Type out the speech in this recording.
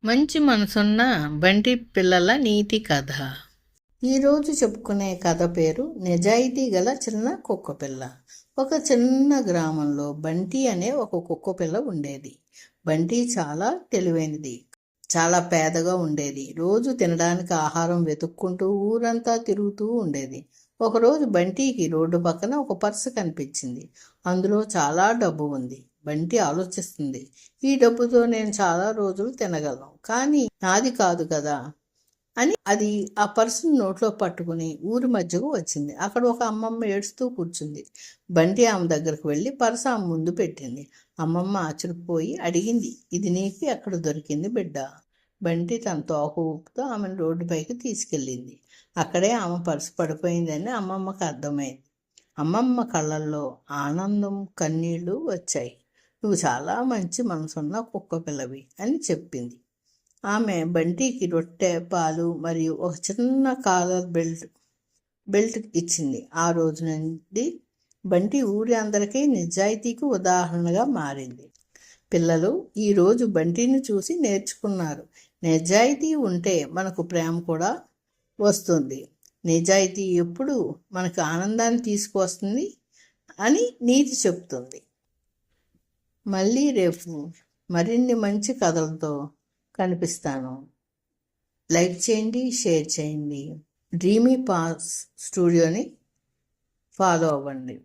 మంచి మనసున్న బంటి పిల్లల నీతి కథ. ఈరోజు చెప్పుకునే కథ పేరు నిజాయితీ గల చిన్న కుక్కపిల్ల. ఒక చిన్న గ్రామంలో బంటి అనే ఒక కుక్కపిల్ల ఉండేది. బంటి చాలా తెలివైనది, చాలా పేదగా ఉండేది. రోజు తినడానికి ఆహారం వెతుక్కుంటూ ఊరంతా తిరుగుతూ ఉండేది. ఒకరోజు బంటికి రోడ్డు పక్కన ఒక పర్సు కనిపించింది. అందులో చాలా డబ్బు ఉంది. బంటి ఆలోచిస్తుంది, ఈ డబ్బుతో నేను చాలా రోజులు తినగలను, కానీ నాది కాదు కదా అని అది ఆ పర్సును నోట్లో పట్టుకుని ఊరి మధ్యకు వచ్చింది. అక్కడ ఒక అమ్మమ్మ ఏడుస్తూ కూర్చుంది. బంటి ఆమె దగ్గరకు వెళ్ళి పర్సు ఆమె ముందు పెట్టింది. అమ్మమ్మ ఆశ్చర్యపోయి అడిగింది, ఇది నీకు ఎక్కడ దొరికింది బిడ్డ? బంటి తన తోక ఊపుతో ఆమెను రోడ్డుపైకి తీసుకెళ్ళింది. అక్కడే ఆమె పర్సు పడిపోయిందని అమ్మమ్మకు అర్థమైంది. అమ్మమ్మ కళ్ళల్లో ఆనందం, కన్నీళ్లు వచ్చాయి. నువ్వు చాలా మంచి మనసున్న కుక్క పిల్లవి అని చెప్పింది. ఆమె బంటికి రొట్టె, పాలు మరియు ఒక చిన్న కాలర్ బెల్ట్ ఇచ్చింది. ఆ రోజు నుండి బంటి ఊరి అందరికీ నిజాయితీకి ఉదాహరణగా మారింది. పిల్లలు ఈరోజు బంటిని చూసి నేర్చుకున్నారు. నిజాయితీ ఉంటే మనకు ప్రేమ కూడా వస్తుంది. నిజాయితీ ఎప్పుడు మనకు ఆనందాన్ని తీసుకువస్తుంది అని నీతి చెప్తుంది. మళ్ళీ రేపు మరిన్ని మంచి కథలతో కనిపిస్తాను. లైక్ చేయండి, షేర్ చేయండి. డ్రీమీ పాస్ స్టూడియోని ఫాలో అవ్వండి.